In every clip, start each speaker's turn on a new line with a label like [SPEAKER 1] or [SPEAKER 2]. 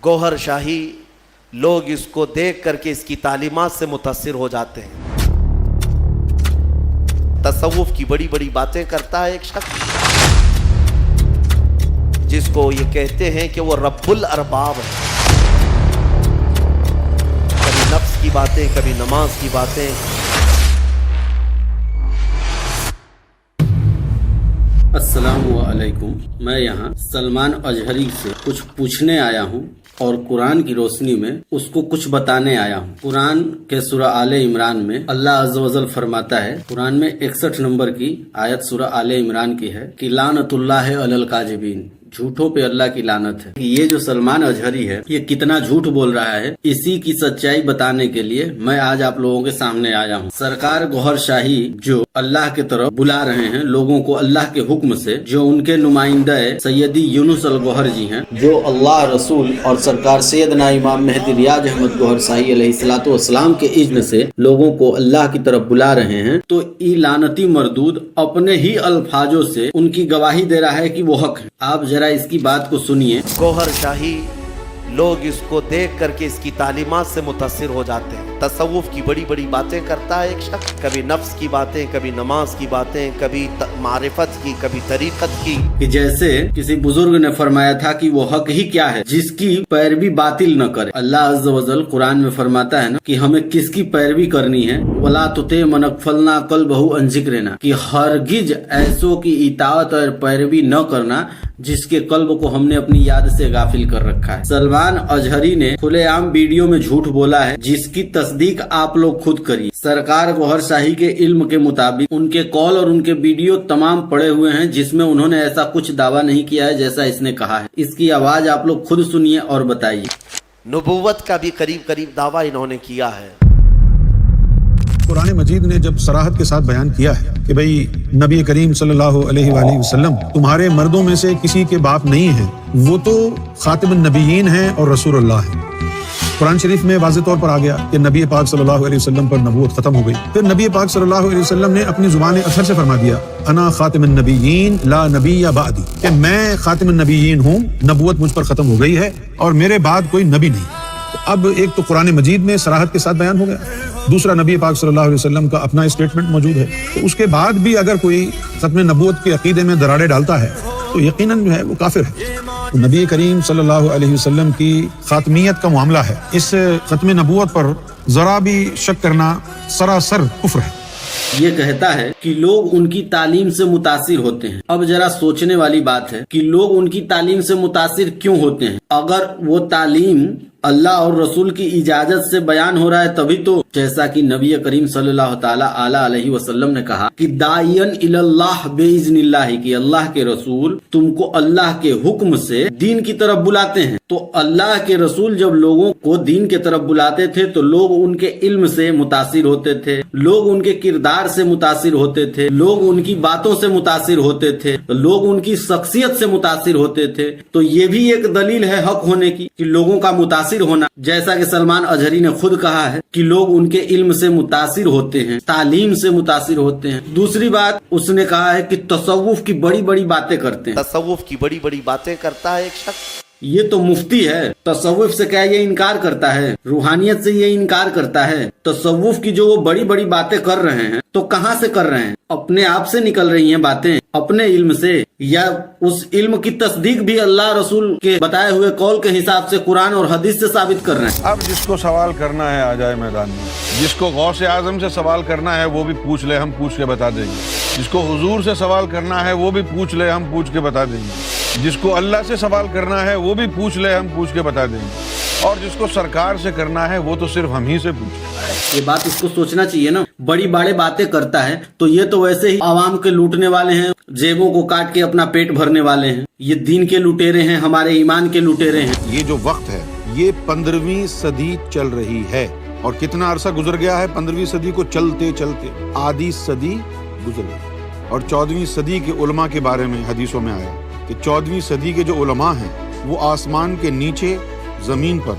[SPEAKER 1] گوہر شاہی لوگ اس کو دیکھ کر کے اس کی تعلیمات سے متاثر ہو جاتے ہیں. تصوف کی بڑی بڑی باتیں کرتا ہے ایک شخص جس کو یہ کہتے ہیں کہ وہ رب الارباب ہے. کبھی نفس کی باتیں، کبھی نماز کی باتیں.
[SPEAKER 2] السلام علیکم. میں یہاں سلمان اجہری سے کچھ پوچھنے آیا ہوں اور قرآن کی روشنی میں اس کو کچھ بتانے آیا ہوں. قرآن کے سورہ آل عمران میں اللہ عز و جل فرماتا ہے، قرآن میں 61 نمبر کی آیت سورہ آل عمران کی ہے کہ لعنت اللہ علی الکاذبین، جھوٹوں پہ اللہ کی لعنت ہے. یہ جو سلمان اجہری ہے یہ کتنا جھوٹ بول رہا ہے، اسی کی سچائی بتانے کے لیے میں آج آپ لوگوں کے سامنے آیا ہوں. سرکار گوہر شاہی جو اللہ کی طرف بلا رہے ہیں لوگوں کو اللہ کے حکم سے، جو ان کے نمائندہ سیدی یونس الگوہر جی ہیں، جو اللہ رسول اور سرکار سیدنا امام مہدی ریاض احمد گوہر شاہی علیہ الصلوۃ والسلام کے اذن سے لوگوں کو اللہ کی طرف بلا رہے ہیں، تو یہ لعنتی مردود اپنے ہی الفاظوں سے ان کی گواہی دے رہا ہے کہ وہ حق ہے. آپ ذرا اس کی بات کو سنیے.
[SPEAKER 1] گوہر شاہی لوگ اس کو دیکھ کر کے اس کی تعلیمات سے متاثر ہو جاتے ہیں. تصوف کی بڑی بڑی باتیں کرتا ہے ایک شخص، کبھی نفس کی باتیں، کبھی نماز کی باتیں، کبھی معرفت کی، کبھی طریقت کی.
[SPEAKER 2] کہ جیسے کسی بزرگ نے فرمایا تھا کہ وہ حق ہی کیا ہے جس کی پیروی باطل نہ کرے. اللہ عز و جل قرآن میں فرماتا ہے نا کہ ہمیں کس کی پیروی کرنی ہے، وَلَا تُطِعْ مَنْ أَغْفَلْنَا قَلْبَهُ عَنْ ذِكْرِنَا، کہ ہرگز ایسوں کی اطاعت اور پیروی نہ کرنا جس کے قلب کو ہم نے اپنی یاد سے غافل کر رکھا ہے. سلمان اجہری نے کھلے عام ویڈیو میں جھوٹ بولا ہے جس کی تصدیق آپ لوگ خود کریے. سرکار گوہر شاہی کے علم کے مطابق ان کے کال اور ان کے ویڈیو تمام پڑے ہوئے ہیں جس میں انہوں نے ایسا کچھ دعویٰ نہیں کیا ہے جیسا اس نے کہا ہے. اس کی آواز آپ لوگ خود سنیے اور بتائیے.
[SPEAKER 1] نبوت کا بھی قریب قریب دعویٰ انہوں نے کیا ہے.
[SPEAKER 3] قرآن مجید نے جب صراحت کے ساتھ بیان کیا ہے کہ بھئی نبی کریم صلی اللہ علیہ وآلہ وسلم تمہارے مردوں میں سے کسی کے باپ نہیں ہیں، وہ تو خاتم النبیین ہیں اور رسول اللہ ہیں. قرآن شریف میں واضح طور پر آ گیا کہ نبی پاک صلی اللہ علیہ وسلم پر نبوت ختم ہو گئی. پھر نبی پاک صلی اللہ علیہ وسلم نے اپنی زبان اطہر سے فرما دیا، انا خاتم النبیین لا نبی بعدی، کہ میں خاتم النبیین ہوں، نبوت مجھ پر ختم ہو گئی ہے اور میرے بعد کوئی نبی نہیں. اب ایک تو قرآن مجید میں صراحت کے ساتھ بیان ہو گیا، دوسرا نبی پاک صلی اللہ علیہ وسلم کا اپنا اسٹیٹمنٹ موجود ہے. تو اس کے بعد بھی اگر کوئی ختم نبوت کے عقیدے میں دراڑے ڈالتا ہے تو یقیناً جو ہے وہ کافر ہے. نبی کریم صلی اللہ علیہ وسلم کی خاتمیت کا معاملہ ہے، اس ختم نبوت پر ذرا بھی شک کرنا سراسر کفر ہے.
[SPEAKER 2] یہ کہتا ہے کہ لوگ ان کی تعلیم سے متاثر ہوتے ہیں. اب ذرا سوچنے والی بات ہے کہ لوگ ان کی تعلیم سے متاثر کیوں ہوتے ہیں؟ اگر وہ تعلیم اللہ اور رسول کی اجازت سے بیان ہو رہا ہے تبھی تو، جیسا کہ نبی کریم صلی اللہ تعالی علیہ وسلم نے کہا کہ داعین الی اللہ باذن اللہ، کہ اللہ کے رسول تم کو اللہ کے حکم سے دین کی طرف بلاتے ہیں. تو اللہ کے رسول جب لوگوں کو دین کی طرف بلاتے تھے تو لوگ ان کے علم سے متاثر ہوتے تھے، لوگ ان کے کردار سے متاثر ہوتے تھے، لوگ ان کی باتوں سے متاثر ہوتے تھے، لوگ ان کی شخصیت سے متاثر ہوتے تھے. تو یہ بھی ایک دلیل ہے حق ہونے کی کہ لوگوں کا متاثر ہونا. جیسا کہ سلمان اجہری نے خود کہا ہے کہ لوگ ان کے علم سے متاثر ہوتے ہیں، تعلیم سے متاثر ہوتے ہیں. دوسری بات اس نے کہا ہے کہ تصوف کی بڑی بڑی باتیں کرتے ہیں.
[SPEAKER 1] تصوف کی بڑی بڑی باتیں کرتا ہے ایک شخص.
[SPEAKER 2] یہ تو مفتی ہے، تصوف سے کیا یہ انکار کرتا ہے؟ روحانیت سے یہ انکار کرتا ہے. تصوف کی جو وہ بڑی بڑی باتیں کر رہے ہیں تو کہاں سے کر رہے ہیں؟ اپنے آپ سے نکل رہی ہیں باتیں، اپنے علم سے، یا اس علم کی تصدیق بھی اللہ رسول کے بتائے ہوئے قول کے حساب سے قرآن اور حدیث سے ثابت کر رہے ہیں.
[SPEAKER 4] اب جس کو سوال کرنا ہے آ جائے میدان میں، جس کو غوث اعظم سے سوال کرنا ہے وہ بھی پوچھ لے، ہم پوچھ کے بتا دیں گے. جس کو حضور سے سوال کرنا ہے وہ بھی پوچھ لے، ہم پوچھ کے بتا دیں گے. جس کو اللہ سے سوال کرنا ہے وہ بھی پوچھ لے، ہم پوچھ کے بتا دیں گے. اور جس کو سرکار سے کرنا ہے وہ تو صرف ہم ہی سے پوچھیں.
[SPEAKER 2] یہ بات اس کو سوچنا چاہیے نا. بڑی بڑی باتیں کرتا ہے تو یہ تو ویسے ہی عوام کے لوٹنے والے ہیں، جیبوں کو کاٹ کے اپنا پیٹ بھرنے والے ہیں. یہ دین کے لٹیرے ہیں، ہمارے ایمان کے لٹیرے ہیں.
[SPEAKER 3] یہ جو وقت ہے یہ 15ویں صدی چل رہی ہے، اور کتنا عرصہ گزر گیا ہے 15ویں صدی کو چلتے چلتے. آدھی صدی گزر گئی. اور 14ویں صدی کے علماء کے بارے میں حدیثوں میں آیا کہ 14ویں صدی کے جو علماء ہیں وہ آسمان کے نیچے زمین پر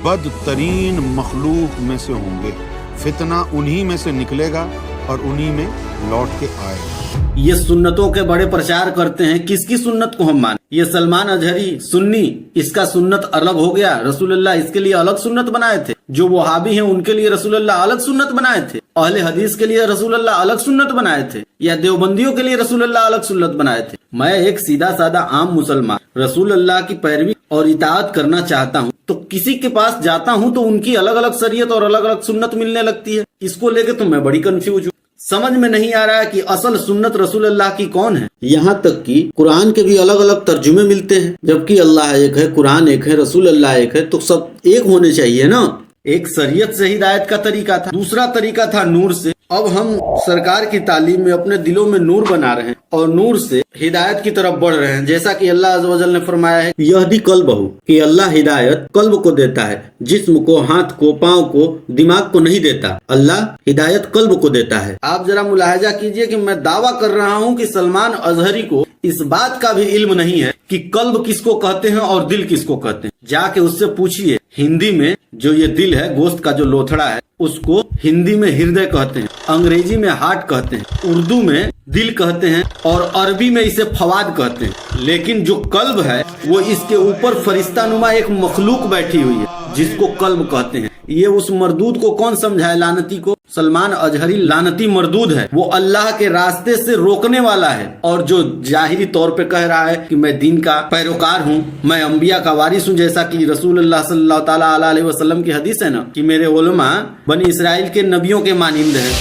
[SPEAKER 3] بدترین مخلوق میں سے ہوں گے. فتنہ انہی میں سے نکلے گا اور انہی میں لوٹ کے آئے گا.
[SPEAKER 2] یہ سنتوں کے بڑے پرچار کرتے ہیں. کس کی سنت کو ہم مانیں؟ ये सलमान अजहरी सुन्नी, इसका सुन्नत अलग हो गया, रसूलुल्लाह इसके लिए अलग सुन्नत बनाए थे। जो वहाबी हैं उनके लिए रसूलुल्लाह अलग सुन्नत बनाए थे, अहले हदीस के लिए रसूलुल्लाह अलग सुन्नत बनाए थे, या देवबंदियों के लिए रसूलुल्लाह अलग सुन्नत बनाए थे। मैं एक सीधा साधा आम मुसलमान रसूलुल्लाह की पैरवी और इताअत करना चाहता हूँ, तो किसी के पास जाता हूँ तो उनकी अलग अलग शरीयत और अलग अलग सुन्नत मिलने लगती है। इसको लेके तो मैं बड़ी कंफ्यूज हूँ। समझ में नहीं आ रहा है कि असल सुन्नत रसूलुल्लाह की कौन है। यहाँ तक कि कुरान के भी अलग अलग तर्जुमे मिलते हैं, जबकि अल्लाह एक है, कुरान एक है, रसूलुल्लाह एक है, तो सब एक होने चाहिए ना। एक शरीयत से हिदायत का तरीका था, दूसरा तरीका था नूर से। अब हम सरकार की तालीम में अपने दिलों में नूर बना रहे हैं और नूर से हिदायत की तरफ बढ़ रहे हैं। जैसा कि अल्लाह अज़्ज़ व जल ने फरमाया है, यहदी कल्बहु, कि अल्लाह हिदायत कल्ब को देता है, जिस्म को, हाथ को, पाँव को, दिमाग को नहीं देता। अल्लाह हिदायत कल्ब को देता है। आप जरा मुलाहजा कीजिए कि मैं दावा कर रहा हूँ कि सलमान अजहरी को इस बात का भी इल्म नहीं है कि कल्ब किसको कहते हैं और दिल किसको कहते हैं। जाके उससे पूछिए, हिंदी में जो ये दिल है, गोश्त का जो लोथड़ा है, उसको हिंदी में हृदय कहते हैं, अंग्रेजी में हार्ट कहते हैं, उर्दू में दिल कहते हैं और अरबी में इसे फवाद कहते हैं। लेकिन जो कल्ब है वो इसके ऊपर फरिश्ता नुमा एक मखलूक बैठी हुई है जिसको कल्ब कहते हैं। ये उस मरदूद को कौन समझाए, लानती को? सलमान अजहरी लानती मरदूद है, वो अल्लाह के रास्ते से रोकने वाला है। और जो जाहिरी तौर पे कह रहा है कि मैं दीन का पैरोकार हूँ, मैं अंबिया का वारिस हूँ, जैसा कि रसूलुल्लाह सल्लल्लाहु ताला अलैहि वसल्लम की हदीस है ना कि मेरे उलमा बनी इसराइल के नबियों के मानिंद है।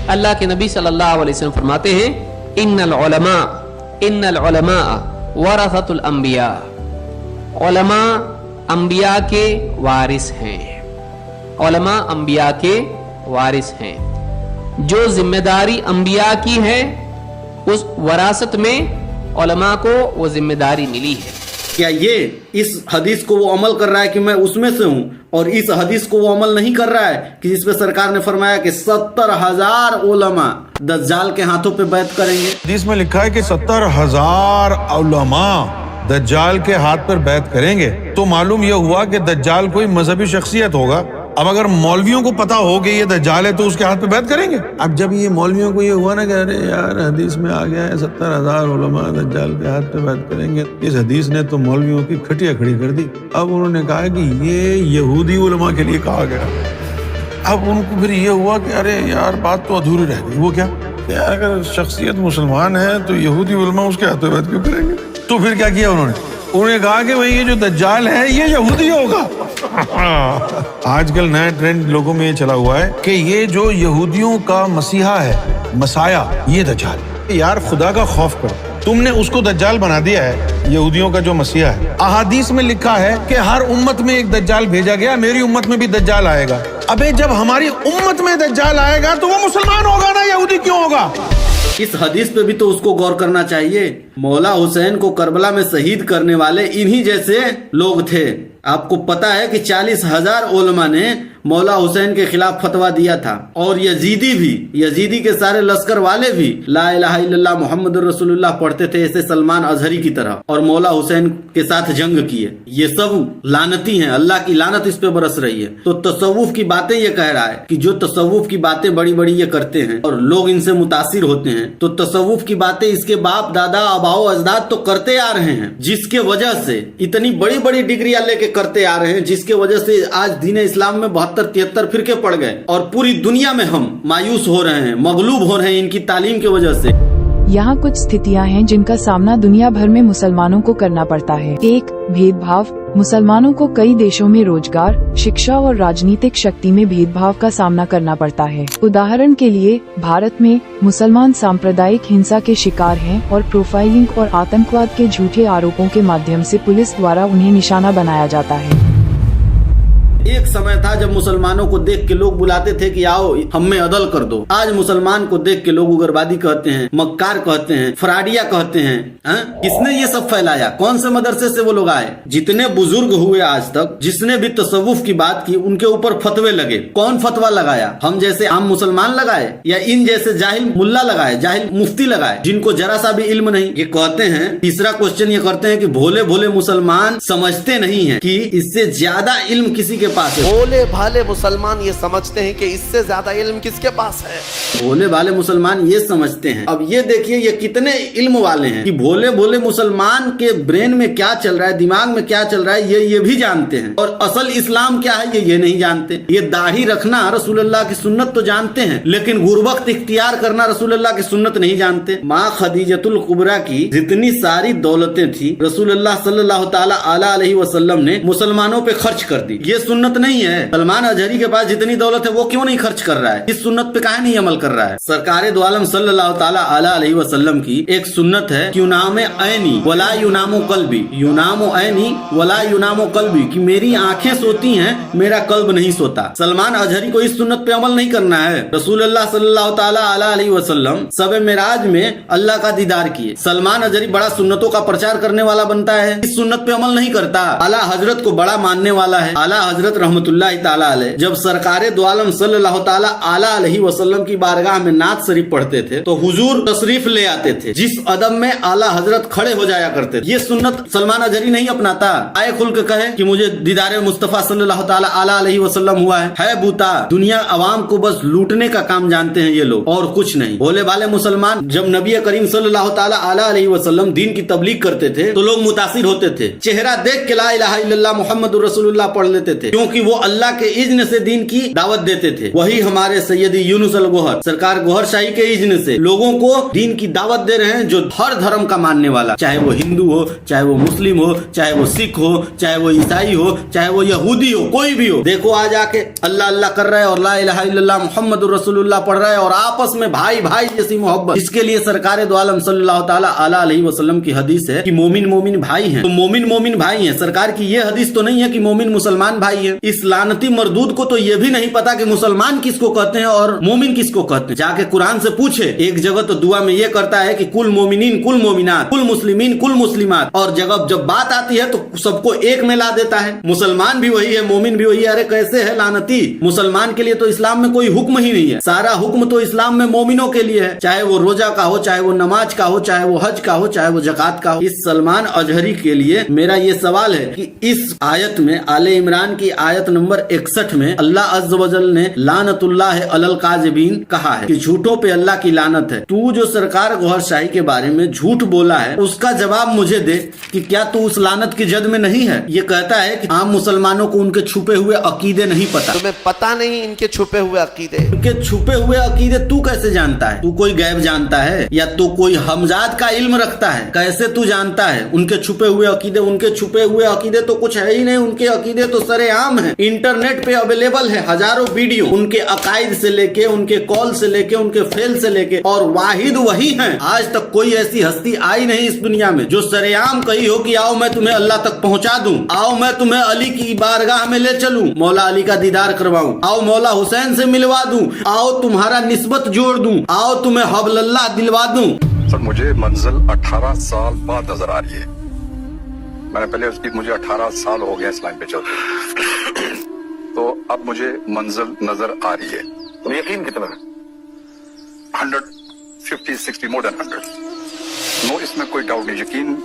[SPEAKER 5] अल्लाह के नबी सल्लल्लाहु अलैहि वसल्लम फरमाते हैं, इन्नल उलमा वरसतुल अंबिया, उलमा अंबिया के वारिस हैं। उलमा अंबिया के वारिस हैं। जो जिम्मेदारी अंबिया की है, उस वरासत में उलमा को वो जिम्मेदारी मिली है।
[SPEAKER 2] क्या ये इस हदीस को वो अमल कर रहा है कि मैं उसमें से हूँ, और इस हदीस को वो अमल नहीं कर रहा है कि जिसपे सरकार ने फरमाया कि 70,000 उलमा दज्जाल के हाथों पे बैत करेंगे।
[SPEAKER 4] हदीस में लिखा है कि 70,000 उलमा दज्जाल के हाथ पर बैत करेंगे। तो मालूम यह हुआ कि दज्जाल कोई मजहबी शख्सियत होगा। अब अगर मौलवियों को पता हो कि ये दज्जाल है तो उसके हाथ पे बैत करेंगे। अब जब ये मौलवियों को ये हुआ ना कि अरे यार हदीस में आ गया है 70,000 उलमा दज्जाल के हाथ पे बैत करेंगे, इस हदीस ने तो मौलवियों की खटिया खड़ी कर दी। अब उन्होंने कहा कि ये यहूदी उलमा के लिए कहा गया। अब उनको फिर ये हुआ कि अरे यार बात तो अधूरी रह गई। वो क्या यार, अगर शख्सियत मुसलमान है तो यहूदी उलमा उसके हाथ पे बैत क्यों करेंगे? तो फिर क्या किया उन्होंने कहा कि भाई ये जो दज्जाल है ये यहूदी होगा। आजकल नया ट्रेंड लोगों में ये चला हुआ है कि ये जो यहूदियों का मसीहा है, मसाया, ये दज्जाल है। यार खुदा का खौफ करो, तुमने उसको दज्जाल बना दिया है, यहूदियों का जो मसीहा है। अहादीस में लिखा है कि हर उम्मत में एक दज्जाल भेजा गया, मेरी उम्मत में भी दज्जाल आएगा। अबे जब हमारी उम्मत में दज्जाल आएगा तो वो मुसलमान होगा ना, यहूदी क्यों होगा?
[SPEAKER 2] इस हदीस पे भी तो उसको गौर करना चाहिए। मौला हुसैन को करबला में शहीद करने वाले इन्हीं जैसे लोग थे। आपको पता है कि 40,000 उलमा ने मौला हुसैन के खिलाफ फतवा दिया था, और यजीदी के सारे लश्कर वाले भी ला इलाहा इल्लल्लाह मुहम्मदुर रसूलुल्लाह पढ़ते थे, ऐसे सलमान अजहरी की तरह, और मौला हुसैन के साथ जंग किए। ये सब लानती हैं, अल्लाह की लानत इस पे बरस रही है। तो तसव्वुफ की बातें ये कह रहा है कि जो तसव्वुफ की बातें बड़ी बड़ी ये करते हैं और लोग इनसे मुतासिर होते हैं, तो तसव्वुफ की बातें इसके बाप दादा अबाओ अजदाद तो करते आ रहे हैं, जिसके वजह से इतनी बड़ी बड़ी डिग्रियां लेके करते आ रहे हैं, जिसके वजह से आज दीन इस्लाम में 72-73 फिरके पड़ गए और पूरी दुनिया में हम मायूस हो रहे हैं, मगलूब हो रहे हैं इनकी तालीम की वजह से।
[SPEAKER 6] यहाँ कुछ स्थितियाँ हैं जिनका सामना दुनिया भर में मुसलमानों को करना पड़ता है। 1. भेदभाव। मुसलमानों को कई देशों में रोजगार, शिक्षा और राजनीतिक शक्ति में भेदभाव का सामना करना पड़ता है। उदाहरण के लिए भारत में मुसलमान सांप्रदायिक हिंसा के शिकार हैं और प्रोफाइलिंग और आतंकवाद के झूठे आरोपों के माध्यम से पुलिस द्वारा उन्हें निशाना बनाया जाता है।
[SPEAKER 2] एक समय था जब मुसलमानों को देख के लोग बुलाते थे कि आओ हम में अदल कर दो। आज मुसलमान को देख के लोग उग्रवादी कहते हैं, मक्कार कहते हैं, फराडिया कहते हैं। किसने ये सब फैलाया? कौन से मदरसे से वो लोग आए? जितने बुजुर्ग हुए आज तक, जिसने भी तसव्वुफ की बात की, उनके ऊपर फतवे लगे। कौन फतवा लगाया? हम जैसे आम मुसलमान लगाए या इन जैसे जाहिल मुल्ला लगाए, जाहिल मुफ्ती लगाए, जिनको जरा सा भी इल्म नहीं? ये कहते हैं, तीसरा क्वेश्चन ये करते हैं कि भोले भोले मुसलमान समझते नहीं है कि इससे ज्यादा इल्म किसी के पास है।
[SPEAKER 1] भोले भाले मुसलमान ये समझते हैं कि इससे ज्यादा इल्म किसके पास है।
[SPEAKER 2] भोले भाले मुसलमान ये समझते हैं। अब ये देखिए ये कितने इल्म वाले हैं कि भोले भोले मुसलमान के ब्रेन में क्या चल रहा है, दिमाग में क्या चल रहा है ये भी जानते हैं, और असल इस्लाम क्या है ये नहीं जानते। ये दाढ़ी रखना रसूलुल्लाह की सुन्नत तो जानते हैं, लेकिन गुरबख्त इख्तियार करना रसूलुल्लाह की सुन्नत नहीं जानते। माँ खदीजतुल कुबरा की जितनी सारी दौलतें थी रसूलुल्लाह सल्लल्लाहु ताला अलैहि वसल्लम ने मुसलमानों पे खर्च कर दी। ये सुन्नत नहीं है। सलमान अजहरी के पास जितनी दौलत है वो क्यों नहीं खर्च कर रहा है, इस सुन्नत पे काहे नहीं अमल कर रहा है। सरकारे दो आलम सल्लल्लाहु ताला अलैहि वसल्लम की एक सुन्नत है कि युनाम ऐनी वला युनामो कल्बी, युनामो ऐनी वला युनामो कल्बी, कि मेरी आंखें सोती हैं मेरा कल्ब नहीं सोता। सलमान अजहरी को इस सुन्नत पे अमल नहीं करना है। रसूलुल्लाह सल्लल्लाहु ताला अलैहि वसल्लम सबे मेराज में अल्लाह का दीदार किए। सलमान अजहरी बड़ा सुन्नतों का प्रचार करने वाला बनता है, इस सुन्नत पे अमल नहीं करता। आला हजरत को बड़ा मानने वाला है। आला हजरत रहमतुल्लाह ताला अलैह जब सरकारे दो आलम सल्लल्लाहु ताला अलैहि वसल्लम की बारगाह में नात शरीफ पढ़ते थे तो हुजूर तशरीफ ले आते थे, जिस अदब में आला हजरत खड़े हो जाया करते थे। ये सुन्नत सलमान अजहरी नहीं अपनाता। आए खुल के कहे कि मुझे दीदारे मुस्तफा सल्लल्लाहु ताला अलैहि वसल्लम हुआ है बूता। दुनिया अवाम को बस लूटने का काम जानते हैं ये लोग, और कुछ नहीं। भोले भाले मुसलमान जब नबी करीम सल्लल्लाहु ताला अलैहि वसल्लम दीन की तबलीग करते थे तो लोग मुतासिर होते थे। चेहरा देख के ला इलाहा इल्लल्लाह मुहम्मदुर रसूलुल्लाह पढ़ लेते थे, क्योंकि वो अल्लाह के इज्न से दीन की दावत देते थे। वही हमारे सैयदी यूनुस अल गोहर सरकार गोहर शाही के इज्न से लोगों को दीन की दावत दे रहे हैं, जो हर धर्म का मानने वाला, चाहे वो हिंदू हो, चाहे वो मुस्लिम हो, चाहे वो सिख हो, चाहे वो ईसाई हो, चाहे वो यहूदी हो, कोई भी हो। देखो आज आके अल्लाह अल्लाह कर रहा है और ला इलाहा इल्लल्लाह मुहम्मदुर रसूलुल्लाह पढ़ रहा है, और आपस में भाई भाई जैसी मोहब्बत। इसके लिए सरकार दो आलम सल्लल्लाहु ताला अलैहि वसल्लम की हदीस है कि मोमिन मोमिन भाई हैं, तो मोमिन भाई हैं। सरकार की ये हदीस तो नहीं है कि मोमिन मुसलमान भाई है। इस लानती मरदूद को तो ये भी नहीं पता कि मुसलमान किसको कहते हैं और मोमिन किसको कहते हैं। जाके कुरान से पूछे। एक जगह तो दुआ में ये करता है कि कुल मोमिनीन कुल मोमिनात, कुल मुस्लिमीन कुल मुस्लिमात, और जब बात आती है तो सबको एक में ला देता है। मुसलमान भी वही है, मोमिन भी वही है। अरे कैसे है लानती। मुसलमान के लिए तो इस्लाम में कोई हुक्म ही नहीं है, सारा हुक्म तो इस्लाम में मोमिनों के लिए है, चाहे वो रोजा का हो, चाहे वो नमाज का हो, चाहे वो हज का हो, चाहे वो ज़कात का हो। इस सलमान अजहरी के लिए मेरा ये सवाल है कि इस आयत में आले इमरान की आयत नंबर 61 में अल्लाह अज़्ज़ व जल ने लानतुल्लाह अलल काज़िबीन कहा है कि झूठों पे अल्लाह की लानत है। तू जो सरकार गोहर शाही के बारे में झूठ बोला है उसका जवाब मुझे दे कि क्या तू उस लानत की जद में नहीं है। ये कहता है कि आम मुसलमानों को उनके छुपे हुए अकीदे नहीं पता।
[SPEAKER 1] तुम्हें पता नहीं इनके छुपे हुए अकीदे।
[SPEAKER 2] उनके छुपे हुए अकीदे तू कैसे जानता है? तू कोई गैब जानता है या तू कोई हमजाद का इल्म रखता है? कैसे तू जानता है उनके छुपे हुए अकीदे? उनके छुपे हुए अकीदे तो कुछ है ही नहीं। उनके अकीदे तो सरेआम है, इंटरनेट पे अवेलेबल है, हजारों वीडियो उनके अकायद से लेके, उनके कॉल से लेके, उनके फेल से लेके, और वाहिद वही हैं। आज तक कोई ऐसी हस्ती आई नहीं इस दुनिया में जो सरेआम कही हो कि आओ मैं तुम्हें अल्लाह तक पहुंचा दूं, आओ मैं तुम्हें अली की बारगाह में ले चलूं, मौला अली का दीदार करवाऊं, आओ मौला हुसैन से मिलवा दूं, आओ तुम्हारा निस्बत जोड़ दूं, आओ तुम्हें हबलल्लाह दिलवा दूं।
[SPEAKER 7] सर मुझे मंजिल 18 साल बाद नजर आ रही है। मैंने पहले उसकी मुझे 18 साल हो गए इस लाइन पे चलते तो अब मुझे मंजिल नजर आ रही है। तो यकीन कितना है? 150, 60, मोर देन 100। नो, इसमें कोई डाउट नहीं। यकीन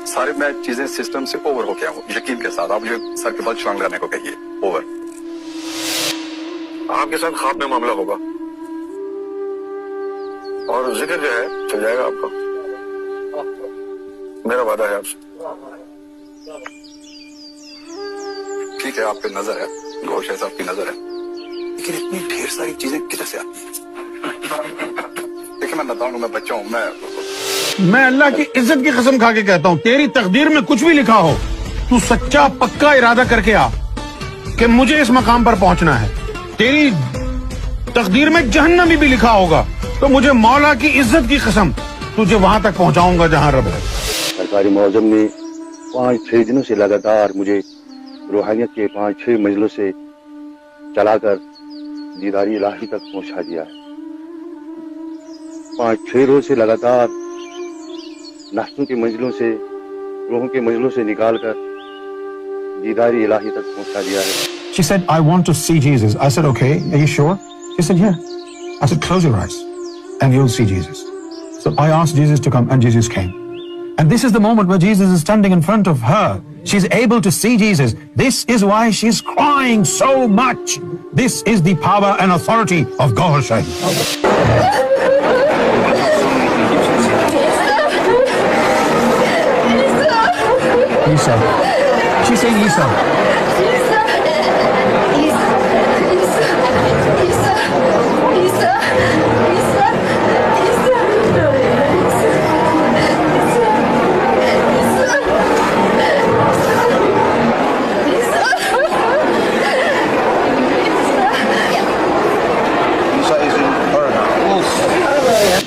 [SPEAKER 7] सारे मैं चीजें सिस्टम से ओवर हो गया हूँ यकीन के साथ। आप मुझे सर के बल छलांग लगाने को कहिए, ओवर। आपके साथ ख्वाब में मामला होगा और जिक्र जो है चल जाएगा आपका। मेरा वादा है आपसे। ठीक है, आप पे नजर है, गौश है, साहब की नजर है, लेकिन इतनी ढेर सारी चीजें किधर से आती हैं? देखिए मैं बताऊं, मैं बच्चा हूं,
[SPEAKER 3] मैं अल्लाह की इज्जत की कसम खा के कहता हूँ, तेरी तकदीर में कुछ भी लिखा हो, तू सच्चा पक्का इरादा करके आ कि मुझे इस मकाम पर पहुंचना है। तेरी तकदीर में जहन्नमी भी लिखा होगा तो मुझे मौला की इज्जत की कसम तुझे वहां तक पहुंचाऊंगा जहां रब है।
[SPEAKER 8] सरकारी मौजम ने 5-6 दिनों से लगातार मुझे रूहानियत के 5-6 मंजिलों से चलाकर दीदारी इलाही तक पहुंचा दिया है। 5-6 रोज से लगातार नाश्तों की मंजिलों से, रूहों के मंजिलों से निकालकर दीदारी इलाही तक पहुंचा दिया है।
[SPEAKER 3] She said, I want to see Jesus. I said, okay, are you sure? She said, yeah. I said, close your eyes and you'll see Jesus. So I asked Jesus to come and Jesus came. And this is the moment where Jesus is standing in front of her She's able to see Jesus. This is why she's crying so much. This is the power and authority of Gauhar Shahi. Isa. She's saying Isa.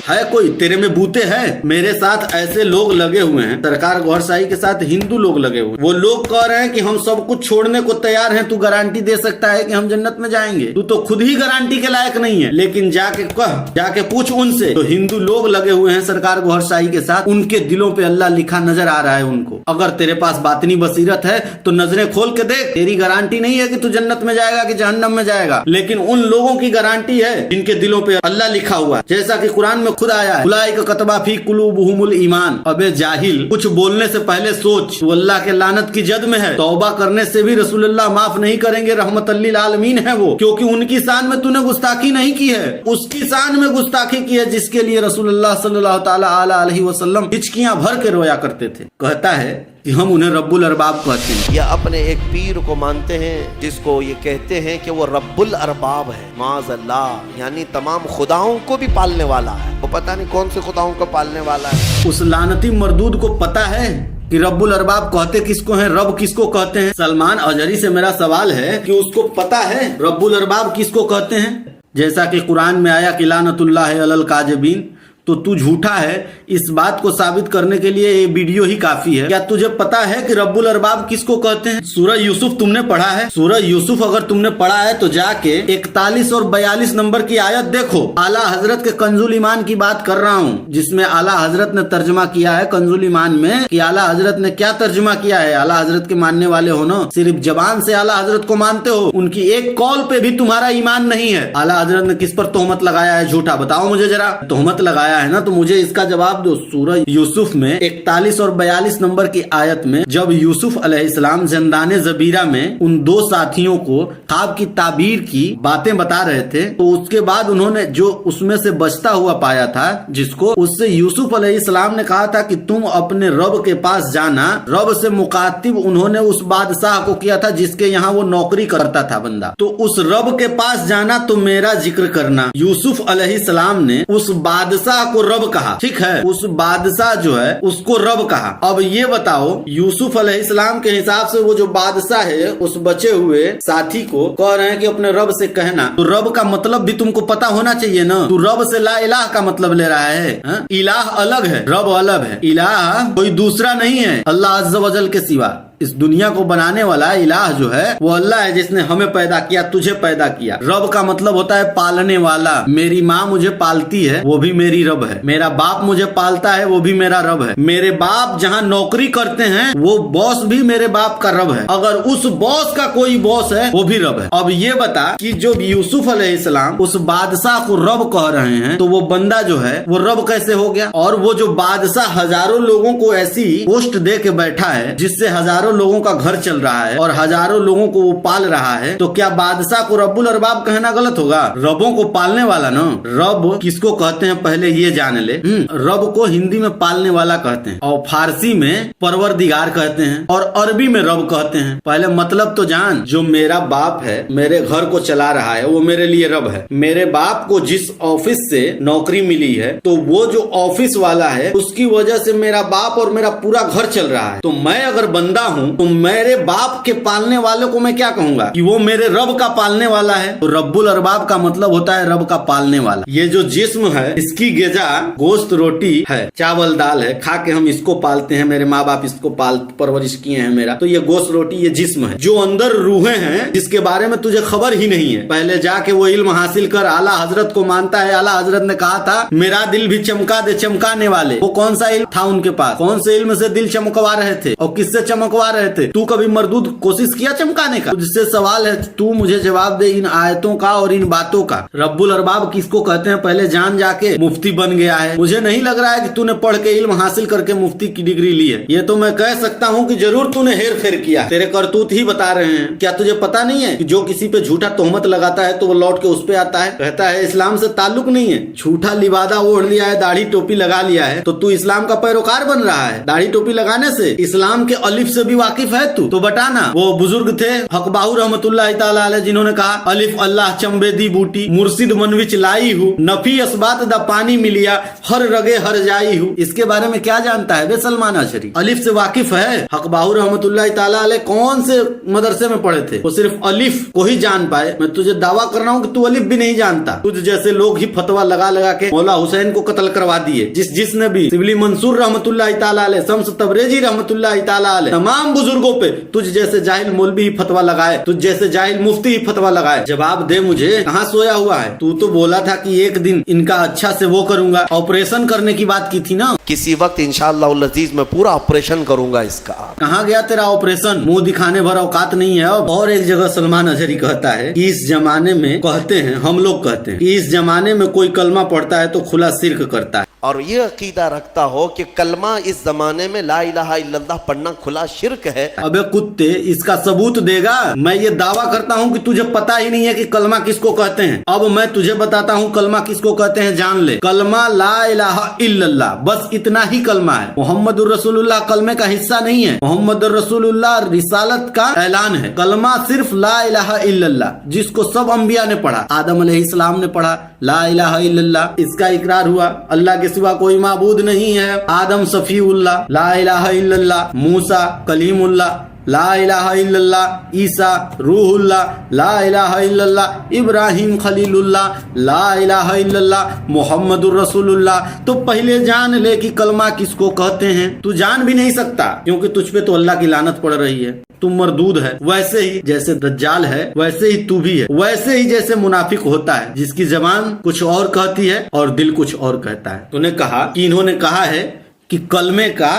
[SPEAKER 2] है कोई तेरे में बूते हैं? मेरे साथ ऐसे लोग लगे हुए हैं, सरकार गौहर शाही के साथ हिंदू लोग लगे हुए हैं। वो लोग कह रहे हैं कि हम सब कुछ छोड़ने को तैयार हैं, तू गारंटी दे सकता है कि हम जन्नत में जाएंगे? तू तो खुद ही गारंटी के लायक नहीं है, लेकिन जाके पूछ उनसे। तो हिंदू लोग लगे हुए हैं सरकार गौहर शाही के साथ, उनके दिलों पे अल्लाह लिखा नजर आ रहा है उनको। अगर तेरे पास बातनी बसीरत है तो नजरें खोल के देख, तेरी गारंटी नहीं है कि तू जन्नत में जाएगा कि जहन्नम में जाएगा, लेकिन उन लोगों की गारंटी है जिनके दिलों पे अल्लाह लिखा हुआ है। जैसा कि कुरान में खुद आया है, उलाइका कतबा फी कुलूबिहिमुल ईमान। अबे जाहिल, कुछ बोलने से पहले सोच, तू अल्लाह के लानत की जद में है। तौबा करने से भी रसूलुल्लाह माफ नहीं करेंगे, रहमतल लिल आलमीन है वो, क्योंकि उनकी शान में तूने गुस्ताखी नहीं की है, उसकी शान में गुस्ताखी की है जिसके लिए रसूलुल्लाह सल्लल्लाहु ताला अलैहि वसल्लम हिचकियां भर के रोया करते थे। कहता है कि हम उन्हें रब्बुल अरबाब कहते हैं।
[SPEAKER 1] या अपने एक पीर को मानते हैं जिसको ये कहते हैं कि वो रब्बुल अरबाब है, माज़अल्लाह, यानी तमाम खुदाओं को भी पालने वाला है। वो पता नहीं कौन से खुदाओं को पालने वाला है।
[SPEAKER 2] उस लानती मरदूद को पता है कि रब्बुल अरबाब कहते किसको हैं, रब किसको कहते हैं? सलमान अजहरी से मेरा सवाल है कि उसको पता है रब्बुल अरबाब किसको कहते हैं? जैसा कि कुरान में आया कि लानतुल्लाह अलल काज़िबीन, तो तू झूठा है, इस बात को साबित करने के लिए ये वीडियो ही काफी है। क्या तुझे पता है कि रब्बुल अरबाब किसको कहते हैं? सूरह यूसुफ तुमने पढ़ा है? सूरह यूसुफ अगर तुमने पढ़ा है तो जाके 41 और 42 नंबर की आयत देखो। आला हजरत के कंजुल ईमान की बात कर रहा हूँ, जिसमें आला हजरत ने तर्जमा किया है कंजुल ईमान में कि आला हजरत ने क्या तर्जमा किया है। आला हजरत के मानने वाले हो ना, सिर्फ जबान से आला हजरत को मानते हो, उनकी एक कॉल पे भी तुम्हारा ईमान नहीं है। आला हजरत ने किस पर तोहमत लगाया है झूठा? बताओ मुझे जरा। तोहमत लगाया है ना, तो मुझे इसका जवाब दो। सूरह यूसुफ में 41 और 42 नंबर की आयत में जब यूसुफ अलैहिस्सलाम ज़िंदाने ज़बीरा में उन दो साथियों को ख्वाब की ताबीर की बातें बता रहे थे, तो उसके बाद उन्होंने जो उसमें से बचता हुआ पाया था, जिसको उससे यूसुफ अलैहिस्सलाम ने कहा था कि तुम अपने रब के पास जाना। रब से मुखातिब उन्होंने उस बादशाह को किया था जिसके यहाँ वो नौकरी करता था बंदा। तो उस रब के पास जाना तो मेरा जिक्र करना। यूसुफ अलैहिस्सलाम ने उस बादशाह को रब कहा, ठीक है, उस बादशाह जो है उसको रब कहा। अब ये बताओ, यूसुफ अलैहिस्सलाम के हिसाब से वो जो बादशाह है उस बचे हुए साथी को कह रहे हैं कि अपने रब से कहना, तो रब का मतलब भी तुमको पता होना चाहिए ना। तू रब से ला इलाह का मतलब ले रहा है, हा? इलाह अलग है, रब अलग है। इलाह कोई दूसरा नहीं है अल्लाह अज़्ज़ व जल के सिवा। इस दुनिया को बनाने वाला इलाह जो है वो अल्लाह है, जिसने हमें पैदा किया, तुझे पैदा किया। रब का मतलब होता है पालने वाला। मेरी माँ मुझे पालती है, वो भी मेरी रब है। मेरा बाप मुझे पालता है, वो भी मेरा रब है। मेरे बाप जहाँ नौकरी करते हैं वो बॉस भी मेरे बाप का रब है। अगर उस बॉस का कोई बॉस है वो भी रब है। अब ये बता कि जो यूसुफ अलैहिस्सलाम उस बादशाह को रब कह रहे हैं, तो वो बंदा जो है वो रब कैसे हो गया? और वो जो बादशाह हजारों लोगों को ऐसी पोस्ट दे के बैठा है जिससे हजारों लोगों का घर चल रहा है और हजारों लोगों को वो पाल रहा है, तो क्या बादशाह को रब्बुल अरबाब कहना गलत होगा? रबों को पालने वाला ना। रब किसको कहते हैं पहले ये जान ले। रब को हिंदी में पालने वाला कहते हैं और फारसी में परवरदिगार कहते हैं और अरबी में रब कहते हैं। पहले मतलब तो जान। जो मेरा बाप है, मेरे घर को चला रहा है, वो मेरे लिए रब है। मेरे बाप को जिस ऑफिस से नौकरी मिली है, तो वो जो ऑफिस वाला है उसकी वजह से मेरा बाप और मेरा पूरा घर चल रहा है। तो मैं अगर बंदा हूँ तो मेरे बाप के पालने वाले को मैं क्या कहूंगा कि वो मेरे रब का पालने वाला है। तो रब्बुल अरबाब का मतलब होता है रब का पालने वाला। ये जो जिस्म है इसकी ग़िज़ा गोश्त रोटी है, चावल दाल है, खा के हम इसको पालते हैं, मेरे माँ बाप इसको परवरिश किए हैं मेरा। तो ये गोश्त रोटी ये जिस्म है। जो अंदर रूहें हैं जिसके बारे में तुझे खबर ही नहीं है, पहले जाके वो इल्म हासिल कर। आला हजरत को मानता है, आला हजरत ने कहा था मेरा दिल भी चमका दे चमकाने वाले। वो कौन सा इल्म था उनके पास? कौन से इल्म से दिल चमकवा रहे थे और किससे चमकवा चमकवा रहे थे, तू कभी मरदूद कोशिश किया चमकाने का? तुझसे सवाल है, तू मुझे जवाब दे इन आयतों का और इन बातों का। रब्बुल अरबाब किसको कहते हैं पहले जान, जाके मुफ्ती बन गया है। मुझे नहीं लग रहा है कि तूने पढ़ के इल्म हासिल करके मुफ्ती की डिग्री ली है। ये तो मैं कह सकता हूँ कि जरूर तूने हेर फेर किया, तेरे करतूत ही बता रहे हैं। क्या तुझे पता नहीं है कि जो किसी पे झूठा तोहमत लगाता है तो वो लौट के उस पे आता है, कहता है इस्लाम से ताल्लुक नहीं है। झूठा लिबादा ओढ़ लिया है, दाढ़ी टोपी लगा लिया है, तो तू इस्लाम का पैरोकार बन रहा है। दाढ़ी टोपी लगाने से इस्लाम के अलिफ से भी वाकिफ है तू? तो बताना। वो बुजुर्ग थे हकबाहू रहमतुल्लाह ताला अलैह, जिन्होंने कहा अलिफ अल्लाह चंबे दी बूटी, मुर्शिद मनविच लाई हूँ, नफी असबात दा पानी मिलिया, हर रगे हर जाई हूँ। इसके बारे में क्या जानता है बे सलमान अशरी? अलिफ से वाकिफ है? हकबाहू रहमतुल्लाह ताला अलैह कौन से मदरसे में पढ़े थे? वो सिर्फ अलिफ को ही जान पाए। मैं तुझे दावा कर रहा हूँ कि तू अलिफ भी नहीं जानता। तुझ जैसे लोग ही फतवा लगा लगा के मौला हुसैन को कत्ल करवा दिए। जिसने भी सिबली मंसूर रहमतुल्लाह ताला अलैह, शम्स तबरेजी रहमतुल्लाह ताला अलैह, तमाम बुजुर्गों पे तुझ जैसे जाहिल मौलवी ही फतवा लगाए, तुझ जैसे जाहिल मुफ्ती ही फतवा लगाए। जवाब दे मुझे, कहाँ सोया हुआ है? तू तो बोला था कि एक दिन इनका अच्छा से वो करूंगा, ऑपरेशन करने की बात की थी ना।
[SPEAKER 1] किसी वक्त इंशाअल्लाह अज़ीज मैं पूरा ऑपरेशन करूंगा इसका।
[SPEAKER 2] कहाँ गया तेरा ऑपरेशन? मुंह दिखाने भर औकात नहीं है अब। और एक जगह सलमान अजहरी कहता है कि इस जमाने में, कहते हैं हम लोग कहते हैं कि इस जमाने में कोई कलमा पढ़ता है तो खुला शिर्क करता है।
[SPEAKER 1] और ये अकीदा रखता हो कि कलमा इस जमाने में ला इलाहा इल्लल्लाह पढ़ना खुला शिर्क है।
[SPEAKER 2] अबे कुत्ते, इसका सबूत देगा? मैं ये दावा करता हूँ कि तुझे पता ही नहीं है कि कलमा किसको कहते हैं। अब मैं तुझे बताता हूँ कलमा किसको कहते हैं, जान ले। कलमा ला इलाहा इल्लल्लाह, बस इतना ही कलमा है। मोहम्मदुर रसूलुल्लाह कलमे का हिस्सा नहीं है। मोहम्मदुर रसूलुल्लाह रिसालत का ऐलान है। कलमा सिर्फ ला इलाहा इल्लल्लाह, जिसको सब अंबिया ने पढ़ा। आदम अलैहिस्सलाम ने पढ़ा ला इलाहा इल्लल्लाह, इसका इकरार हुआ अल्लाह के सिवा कोई माबूद नहीं है। आदम सफीउल्लाह ला इलाहा इल्लल्लाह, मूसा कलीमुल्लाह ला इलाहा इल्लल्लाह, ईसा रूहुल्लाह ला इलाहा इल्लल्लाह, इब्राहिम खलीलुल्लाह ला इलाहा इल्लल्लाह, मोहम्मदुर रसूलुल्लाह। तो पहले जान ले कि कलमा किसको कहते हैं। तू जान भी नहीं सकता क्योंकि तुझ पे तो अल्लाह की लानत पड़ रही है। तू मरदूद है, वैसे ही जैसे दज्जाल है वैसे ही तू भी है, वैसे ही जैसे मुनाफिक होता है जिसकी जबान कुछ और कहती है और दिल कुछ और कहता है। तूने कहा कि इन्होंने कहा है कि कलमे का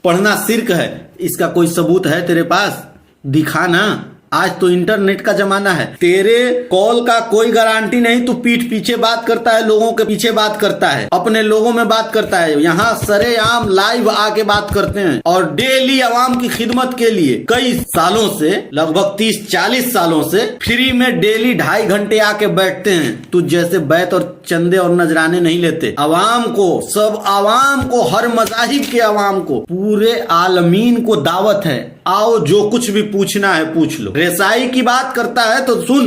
[SPEAKER 2] पढ़ना शिर्क है, इसका कोई सबूत है तेरे पास? दिखा ना। आज तो इंटरनेट का जमाना है, तेरे कॉल का कोई गारंटी नहीं। तू पीठ पीछे बात करता है, लोगों के पीछे बात करता है, अपने लोगों में बात करता है। यहाँ सरेआम लाइव आके बात करते हैं और डेली आवाम की खिदमत के लिए कई सालों से, लगभग 30-40 सालों से फ्री में डेली 2.5 घंटे आके बैठते हैं। तू जैसे बैत और चंदे और नजराने नहीं लेते। आवाम को, सब आवाम को, हर मजाहिब के आवाम को, पूरे आलमीन को दावत है, आओ जो कुछ भी पूछना है पूछ लो। रेसाई की बात करता है तो सुन,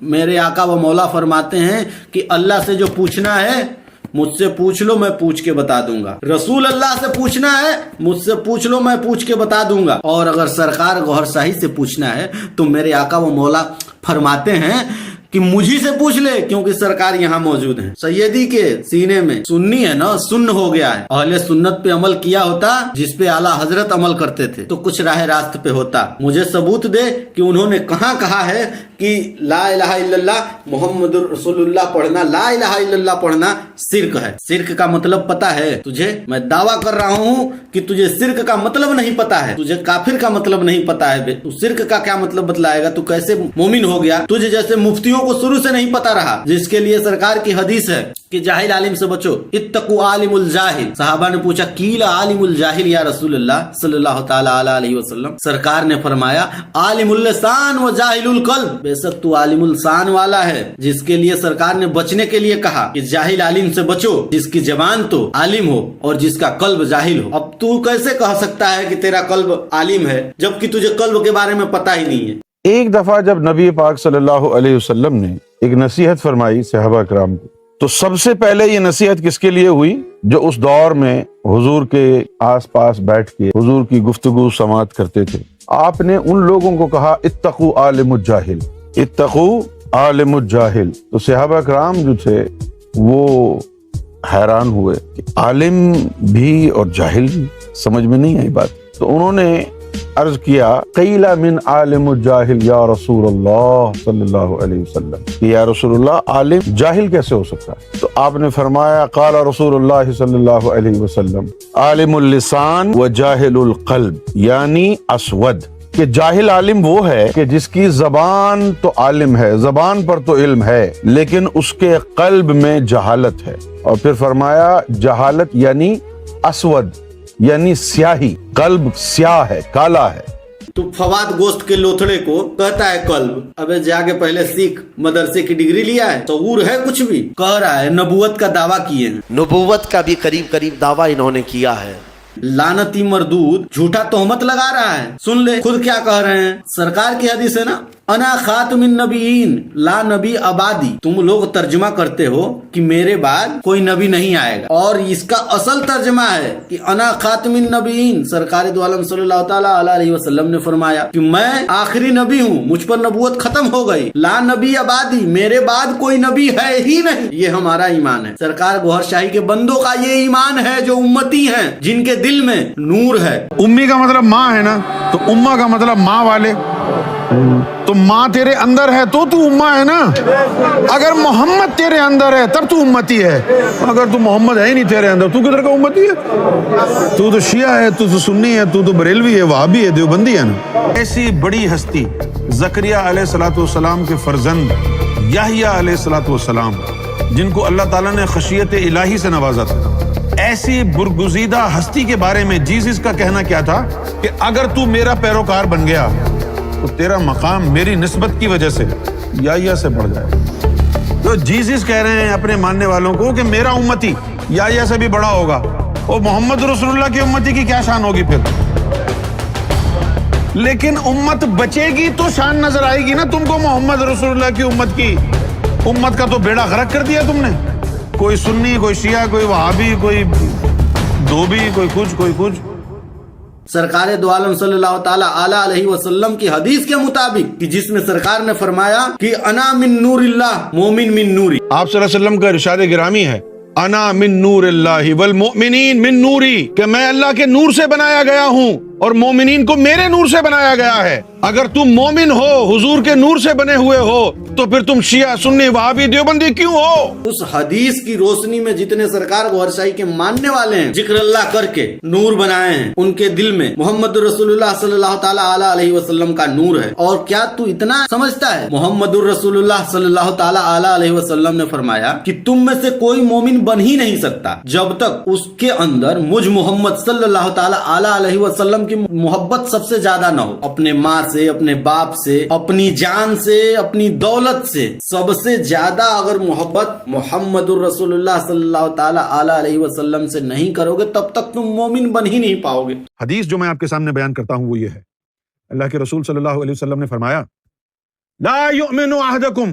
[SPEAKER 2] मेरे आका व मौला फरमाते हैं कि अल्लाह से जो पूछना है मुझसे पूछ लो, मैं पूछ के बता दूंगा। रसूल अल्लाह से पूछना है मुझसे पूछ लो, मैं पूछ के बता दूंगा। और अगर सरकार गौहर शाही से पूछना है तो मेरे आका व मौला फरमाते हैं कि मुझी से पूछ ले, क्योंकि सरकार यहाँ मौजूद है। सैयदी के सीने में सुन्नी है ना, सुन्न हो गया है। अहले सुन्नत पे अमल किया होता, जिस पे आला हजरत अमल करते थे, तो कुछ राह रास्त पे होता। मुझे सबूत दे कि उन्होंने कहाँ कहा है कि ला इलाहा इल्लल्लाह मोहम्मदुर रसूलुल्लाह पढ़ना, ला इलाहा इल्लल्लाह पढ़ना शिर्क है। शिर्क का मतलब पता है तुझे? मैं दावा कर रहा हूँ कि तुझे शिर्क का मतलब नहीं पता है, तुझे काफिर का मतलब नहीं पता है। तू शिर्क का क्या मतलब बतलाएगा? तू कैसे मोमिन हो गया? तुझे जैसे मुफ्तियों को शुरू से नहीं पता रहा, जिसके लिए सरकार की हदीस है कि जाहिल आलिम से बचो, इत्तकु आलिमुल जाहिल। सहाबा ने पूछा कीला आलिमुल जाहिल या रसूलुल्लाह सल्लल्लाहु ताला अलैहि वसल्लम। सरकार ने फरमाया आलिमुल लिसान व जाहिलुल कल्ब। बेशक तू आलिमुल लिसान वाला है, जिसके लिए सरकार ने बचने के लिए कहा कि जाहिल आलिम से बचो, जिसकी जबान तो आलिम हो और जिसका कल्ब जाहिल हो। अब तू कैसे कह सकता है कि तेरा कल्ब आलिम है जबकि तुझे कल्ब के बारे में पता ही नहीं है?
[SPEAKER 4] एक दफा जब नबी पाक सल्लल्लाहु अलैहि वसल्लम ने एक नसीहत फरमाई सहाबा कराम को, तो सबसे पहले ये नसीहत किसके लिए हुई? जो उस दौर में हुजूर के आसपास बैठ के हुजूर की गुफ्तगू समात करते थे। आपने उन लोगों को कहा इत्तकू आलिमुज जाहिल, इत्तकू आलिमुज जाहिल। तो सहाबा कराम जो थे वो हैरान हुए कि आलिम भी और जाहिल भी, समझ में नहीं आई बात। तो उन्होंने अर्ज किया क़ीला मिन आलिम जाहिल या रसूल अल्लाह सल्लल्लाहु अलैहि वसल्लम कि या रसूलुल्लाह आलिम जाहिल कैसे हो सकता है? तो आपने फरमाया क़ाला रसूलुल्लाह सल्लल्लाहु अलैहि वसल्लम आलिमुल लिसान व जाहिलुल क़ल्ब, यानी अस्वद, कि जाहिल आलिम वो है कि जिसकी जबान तो आलिम है, जबान पर तो इल्म है, लेकिन उसके कल्ब में जहालत है। और फिर फरमाया जहालत यानी अस्वद, यानी स्याही, कल्ब स्याह है, काला है।
[SPEAKER 2] तो फवाद गोश्त के लोथड़े को कहता है कल्ब। अबे जाके पहले सीख, मदरसे की डिग्री लिया है, तौर है कुछ भी? कह रहा है नबूवत का दावा किए हैं।
[SPEAKER 1] नबूवत का भी करीब करीब दावा इन्होंने किया है।
[SPEAKER 2] लानती मरदूद झूठा तोहमत लगा रहा है। सुन ले खुद क्या कह रहे हैं। सरकार की हदीस है ना, अना खातमिन नबीन ला नबी आबादी। तुम लोग तर्जुमा करते हो कि मेरे बाद कोई नबी नहीं आएगा, और इसका असल तर्जुमा है कि अना खातमिन नबीन। सरकार दो आलम सल्लल्लाहु ताला अलैहि वसल्लम ने फरमाया कि मैं आखिरी नबी हूँ, मुझ पर नबूवत खत्म हो गई। ला नबी आबादी, मेरे बाद कोई नबी है ही नहीं। ये हमारा ईमान है। सरकार गौहर शाही के बंदों का ये ईमान है जो उम्मती हैं, जिनके दिल में नूर है।
[SPEAKER 3] उम्मी का मतलब माँ है ना, तो उम्मा का मतलब माँ वाले। तो माँ तेरे अंदर है तो तू उम्मा है ना। अगर मोहम्मद तेरे अंदर है तब तू उम्मती है। अगर तू मोहम्मद है ही नहीं तेरे अंदर, तू किधर का उम्मती है? तू तो शिया है, तू तो सुन्नी है, तू तो बरेलवी है, वहाबी है, देवबंदी है ना। ऐसी बड़ी हस्ती ज़करिया अलैहिस्सलाम के फर्जंद याहिया अलैहिस्सलाम, जिनको अल्लाह ताला ने खशियत इलाही से नवाजा था, ऐसी बुरगुज़ीदा हस्ती के बारे में जीसस का कहना क्या था कि अगर तू मेरा पैरोकार बन गया तो तेरा मकाम मेरी निस्बत की वजह से याहिया से बढ़ जाए। तो जीसस कह रहे हैं अपने मानने वालों को कि मेरा उम्मती याहिया से भी बड़ा होगा, और मोहम्मद रसूलुल्लाह की उम्मती की क्या शान होगी फिर? लेकिन उम्मत बचेगी तो शान नजर आएगी ना तुमको। मोहम्मद रसूलुल्लाह की उम्मत का तो बेड़ा गर्क कर दिया तुमने। कोई सुन्नी, कोई शिया, कोई वहाबी, कोई धोबी, कोई कुछ।
[SPEAKER 2] सरकार दो आलम सल्लल्लाहु ताला अलैहि वसल्लम की हदीस के मुताबिक कि जिसमें सरकार ने फरमाया कि अना मिन नूरिल्लाह मोमिन मिन नूरी।
[SPEAKER 3] आप सल्लल्लाहु अलैहि वसल्लम का इरशाद गिरामी है, अना मिन नूरिल्लाहि वल मुमिनीन मिन नूरी, कि मैं अल्लाह के नूर से बनाया गया हूँ और मोमिनीन को मेरे नूर से बनाया गया है। अगर तुम मोमिन हो, हुजूर के नूर से बने हुए हो, तो फिर तुम शिया, सुन्नी, वहाबी, देवबंदी क्यों हो?
[SPEAKER 2] उस हदीस की रोशनी में जितने सरकार गौहर शाही के मानने वाले हैं, जिक्र अल्लाह करके नूर बनाए हैं, उनके दिल में मोहम्मद रसूलुल्लाह सल्लल्लाहु ताला अलैहि वसल्लम का नूर है। और क्या तू इतना समझता है? मोहम्मद रसूलुल्लाह सल्लल्लाहु ताला अलैहि वसल्लम ने फरमाया कि तुम में से कोई मोमिन बन ही नहीं सकता जब तक उसके अंदर मुझ मोहम्मद सल्लल्लाहु ताला अलैहि वसल्लम की मोहब्बत सबसे ज्यादा न हो। अपने माँ से, अपने बाप से, अपनी जान से, अपनी दौलत से सबसे ज्यादा अगर मोहब्बत मोहम्मदुर रसूलुल्लाह सल्लल्लाहु ताला अलैहि वसल्लम से नहीं करोगे, तब तक तुम मोमिन बन ही नहीं पाओगे।
[SPEAKER 3] हदीस जो मैं आपके सामने बयान करता हूं वो ये है, अल्लाह के रसूल सल्लल्लाहु अलैहि वसल्लम ने फरमाया, ला युमिनु अहदकुम,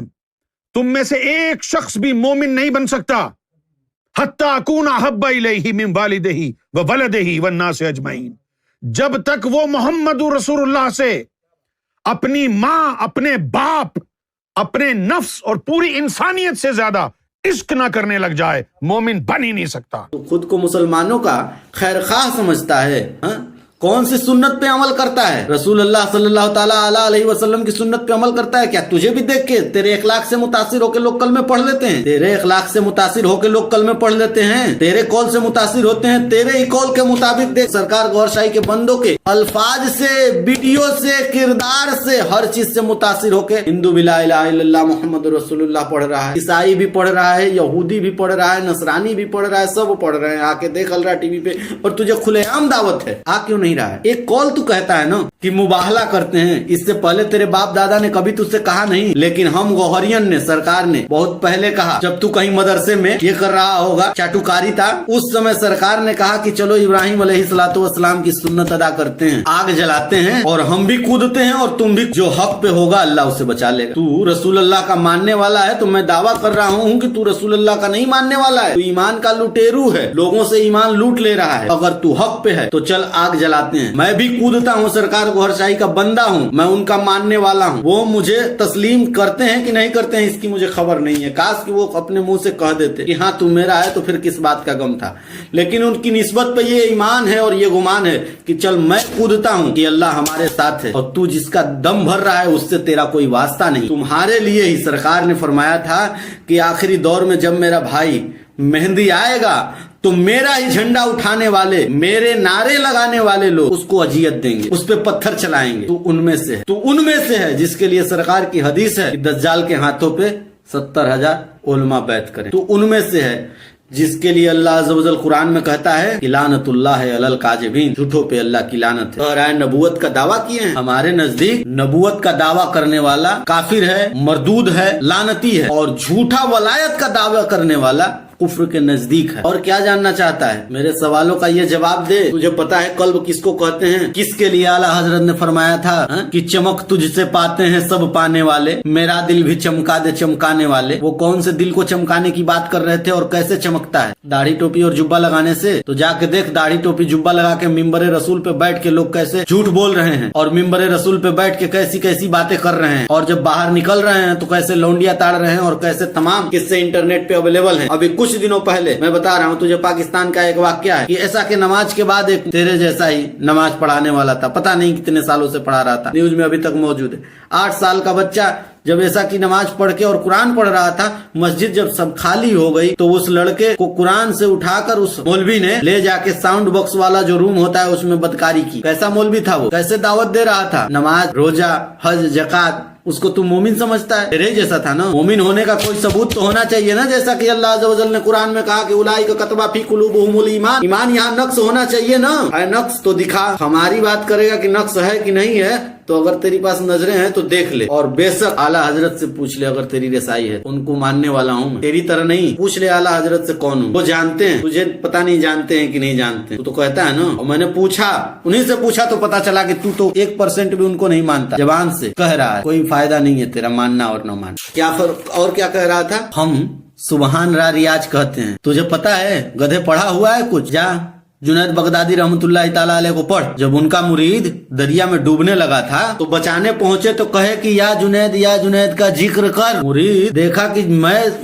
[SPEAKER 3] तुम में से एक शख्स भी मोमिन नहीं बन सकता, हत्ता अकूना अहब्बा इलैहि मिन वालिदिही व वलदिही वन नास अजमईन, जब तक वो मोहम्मदुर रसूलुल्लाह से अपनी माँ, अपने बाप, अपने नफ्स और पूरी इंसानियत से ज्यादा इश्क ना करने लग जाए, मोमिन बन ही नहीं सकता।
[SPEAKER 2] तो खुद को मुसलमानों का खैरख्वाह समझता है, हा? कौन सी सुन्नत पे अमल करता है? रसूलुल्लाह सल्लल्लाहु ताला अलैहि वसल्लम की सुन्नत पे अमल करता है क्या? तुझे भी देख के तेरे इखलाक से मुतासिर होकर लोग कलमे पढ़ लेते हैं, तेरे इखलाक से मुतासिर होकर लोग कलमे पढ़ लेते हैं, तेरे कौल से मुतासिर होते हैं, तेरे ही कौल के मुताबिक देख सरकार गौहर शाही के बंदों के अल्फाज से, वीडियो से, किरदार से, हर चीज से मुतासिर होकर हिंदू भी ला इलाहा इल्लल्लाह मुहम्मद रसूलुल्लाह पढ़ रहा है, ईसाई भी पढ़ रहा है, यहूदी भी पढ़ रहा है, नसरानी भी पढ़ रहा है, सब पढ़ रहे हैं। आके देख रहा टीवी पे, और तुझे खुलेआम दावत है, आ क्यों नहीं रहा है? एक कौल तू कहता है ना कि मुबाहला करते हैं, इससे पहले तेरे बाप दादा ने कभी तुझसे कहा नहीं, लेकिन हम गौहरियन ने, सरकार ने बहुत पहले कहा, जब तू कहीं मदरसे में ये कर रहा होगा, चाटुकारी था, उस समय सरकार ने कहा कि चलो इब्राहिम अलैहिस्सलाम की सुन्नत अदा करते हैं, आग जलाते हैं और हम भी कूदते हैं और तुम भी, जो हक पे होगा अल्लाह उसे बचा लेगा। तू रसूलुल्लाह का मानने वाला है तो मैं दावा कर रहा हूँ कि तू रसूलुल्लाह का नहीं मानने वाला है, तू ईमान का लुटेरू है, लोगों से ईमान लूट ले रहा है। अगर तू हक पे है तो चल आग जला चलाते हैं। मैं भी कूदता हूँ, सरकार गोहरशाही का बंदा हूँ, मैं उनका मानने वाला हूँ। वो मुझे तस्लीम करते हैं कि नहीं करते हैं इसकी मुझे खबर नहीं है। काश कि वो अपने मुंह से कह देते कि हाँ तू मेरा है, तो फिर किस बात का गम था। लेकिन उनकी निस्बत पे ये ईमान है और ये गुमान है कि चल मैं कूदता हूँ कि अल्लाह हमारे साथ है, और तू जिसका दम भर रहा है उससे तेरा कोई वास्ता नहीं। तुम्हारे लिए ही सरकार ने फरमाया था कि आखिरी दौर में जब मेरा भाई मेहंदी आएगा तो मेरा ही झंडा उठाने वाले, मेरे नारे लगाने वाले लोग उसको अजियत देंगे, उस पे पत्थर चलाएंगे। तू उनमें से है जिसके लिए सरकार की हदीस है कि दज्जाल के हाथों पे 70,000 उलमा बैत करें। तू उनमें से है जिसके लिए अल्लाह अज़्ज़ व जल कुरान में कहता है कि लानतुल्लाह अलल काज़िबीन, झूठों पे अल्लाह की लानत है। और आए नबूवत का दावा किए हैं। हमारे नजदीक नबूवत का दावा करने वाला काफिर है, मरदूद है, लानती है, और झूठा वलायत का दावा करने वाला कुफ्र के नजदीक है। और क्या जानना चाहता है? मेरे सवालों का ये जवाब दे। तुझे पता है कल्ब किसको कहते हैं? किसके लिए आला हजरत ने फरमाया था कि चमक तुझसे पाते हैं सब पाने वाले, मेरा दिल भी चमका दे चमकाने वाले। वो कौन से दिल को चमकाने की बात कर रहे थे और कैसे चमकता है? दाढ़ी टोपी और जुब्बा लगाने से? तो जाके देख, दाढ़ी टोपी जुब्बा लगा के मिंबर रसूल पे बैठ के लोग कैसे झूठ बोल रहे हैं और मिंबर रसूल पे बैठ के कैसी कैसी बातें कर रहे हैं, और जब बाहर निकल रहे हैं तो कैसे लौंडिया ताड़ रहे हैं, और कैसे तमाम किस्से इंटरनेट पे अवेलेबल हैं। अभी कुछ दिनों पहले मैं बता रहा हूँ तुझे, पाकिस्तान का एक वाकया है कि ऐसा के नमाज के बाद एक तेरे जैसा ही नमाज पढ़ाने वाला था, पता नहीं कितने सालों से पढ़ा रहा था, न्यूज में अभी तक मौजूद है। 8 साल का बच्चा जब ऐसा की नमाज पढ़ के और कुरान पढ़ रहा था, मस्जिद जब सब खाली हो गई तो उस लड़के को कुरान से उठाकर उस मौलवी ने ले जाके साउंड बॉक्स वाला जो रूम होता है उसमें बदकारी की। कैसा मौलवी था वो? कैसे दावत दे रहा था? नमाज, रोजा, हज, जकात, उसको तू मोमिन समझता है? तेरे जैसा था ना। मोमिन होने का कोई सबूत तो होना चाहिए ना, जैसा कि अल्लाह अज़्ज़ व जल ने कुरान में कहा कि उलाइका कतबा फी कुलूबिहिमुल ईमान। ईमान यहाँ नक्श होना चाहिए ना। नक्श तो दिखा। हमारी बात करेगा कि नक्श है कि नहीं है, तो अगर तेरी पास नजरें हैं तो देख ले, और बेशक आला हजरत से पूछ ले अगर तेरी रसाई है। उनको मानने वाला हूँ मैं, तेरी तरह नहीं। पूछ ले आला हजरत से कौन हूँ। वो जानते हैं, तुझे पता नहीं जानते हैं कि नहीं जानते। तू तो कहता है ना। और मैंने पूछा, उन्हीं से पूछा तो पता चला कि तू तो 1% भी उनको नहीं मानता। जबान से कह रहा है, कोई फायदा नहीं है तेरा मानना और न मानना। क्या फर्क? और क्या कह रहा था? हम सुबहान रा रियाज कहते हैं। तुझे पता है गधे पढ़ा हुआ है कुछ? जा जुनैद बगदादी रहमतुल्लाह ताला अलैह को पढ़। जब उनका मुरीद दरिया में डूबने लगा था तो बचाने पहुंचे तो कहे कि या जुनैद का जिक्र कर। मुरीद देखा कि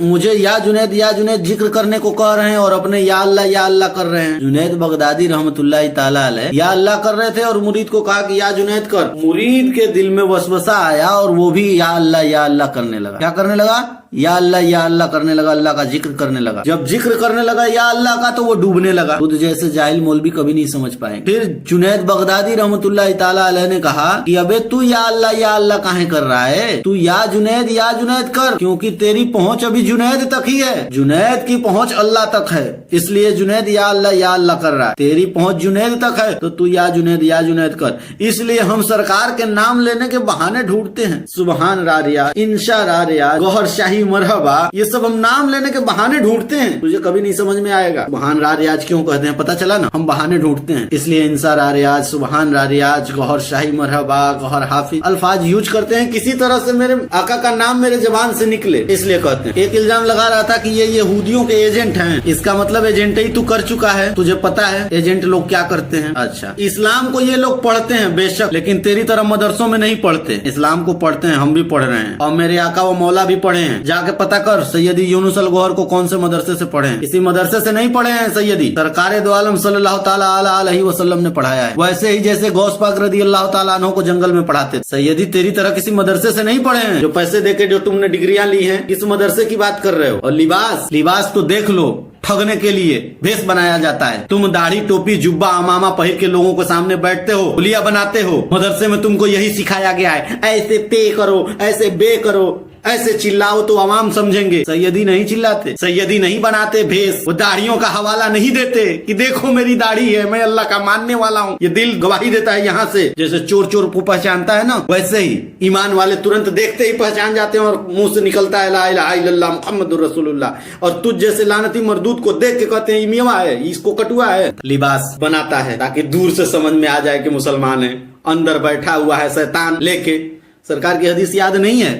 [SPEAKER 2] मुझे या जुनैद जिक्र करने को कह रहे हैं और अपने या अल्लाह कर रहे हैं। जुनैद बगदादी रहमतुल्लाह ताला अलैह या अल्लाह कर रहे थे और मुरीद को कहा कि या जुनैद कर। मुरीद के दिल में वसवसा आया और वो भी या अल्लाह करने लगा। क्या करने लगा? या अल्लाह करने लगा, अल्लाह का जिक्र करने लगा। जब जिक्र करने लगा या अल्लाह का तो वो डूबने लगा। खुद जैसे जाहिल मौलवी कभी नहीं समझ पाएंगे। फिर जुनैद बगदादी रहमतुल्लाह ताला अलैह ने कहा कि अबे तू या अल्लाह काहे कर रहा है? तू या जुनैद कर, क्योंकि तेरी पहुंच अभी जुनैद तक ही है। जुनैद की पहुंच अल्लाह तक है, इसलिए जुनैद या अल्लाह कर रहा है। तेरी पहुंच जुनैद तक है तो तू या जुनैद कर। इसलिए हम सरकार के नाम लेने के बहाने ढूंढते हैं। सुबहान रा रियाज, इंशा रा रियाज, गौहर शाही, मरहबा, ये सब हम नाम लेने के बहाने ढूंढते हैं। तुझे कभी नहीं समझ में आएगा सुबहान रा रियाज क्यों कहते हैं, पता चला ना। हम बहाने ढूंढते हैं, इसलिए इंसा रा रियाज, सुबहान रा रियाज, गौहर शाही, मरहबा, गौहर हाफिज अल्फाज यूज करते हैं। किसी तरह से मेरे आका का नाम मेरे जबान से निकले, इसलिए कहते हैं। एक इल्जाम लगा रहा था कि ये यहूदियों के एजेंट हैं। इसका मतलब एजेंट ही तू कर चुका है। तुझे पता है एजेंट लोग क्या करते हैं? अच्छा, इस्लाम को ये लोग पढ़ते हैं बेशक, लेकिन तेरी तरह मदरसों में नहीं पढ़ते। इस्लाम को पढ़ते हैं, हम भी पढ़ रहे हैं, और मेरे आका व मौला भी पढ़े हैं। जाके पता कर सैयदी यूनुस अल गौहर को कौन से मदरसे से पढ़े हैं। किसी मदरसे से नहीं पढ़े हैं सैयदी, सरकारे दो आलम सल्लल्लाहु ताला अलैहि वसल्लम ने पढ़ाया है। वैसे ही जैसे गौस पाक रदी अल्लाह ताला अन्हु को जंगल में पढ़ाते। सैयदी तेरी तरह किसी मदरसे से नहीं पढ़े हैं जो पैसे देके जो तुमने डिग्रियां ली हैं। किस मदरसे की बात कर रहे हो? और लिबास तो देख लो, ठगने के लिए भेष बनाया जाता है। तुम दाढ़ी टोपी जुब्बा अमामा पहन के लोगों के सामने बैठते हो, हुलिया बनाते हो। मदरसे में तुमको यही सिखाया गया है, ऐसे पे करो, ऐसे बे करो, ऐसे चिल्लाओ तो आवाम समझेंगे। सैयदी नहीं चिल्लाते, सैयदी नहीं बनाते भेष, वो दाढ़ियों का हवाला नहीं देते कि देखो मेरी दाढ़ी है, मैं अल्लाह का मानने वाला हूँ। ये दिल गवाही देता है यहाँ से। जैसे चोर को पहचानता है ना, वैसे ही ईमान वाले तुरंत देखते ही पहचान जाते हैं और मुंह से निकलता है ला इलाहा इल्लल्लाह मुहम्मदुर रसूलुल्लाह। और तुझ जैसे लानती मर्दूद को देख के कहते हैं मेवा है, इसको कटुआ है। लिबास बनाता है ताकि दूर से समझ में आ जाए कि मुसलमान है। अंदर बैठा हुआ है शैतान लेके। सरकार की हदीस याद नहीं है?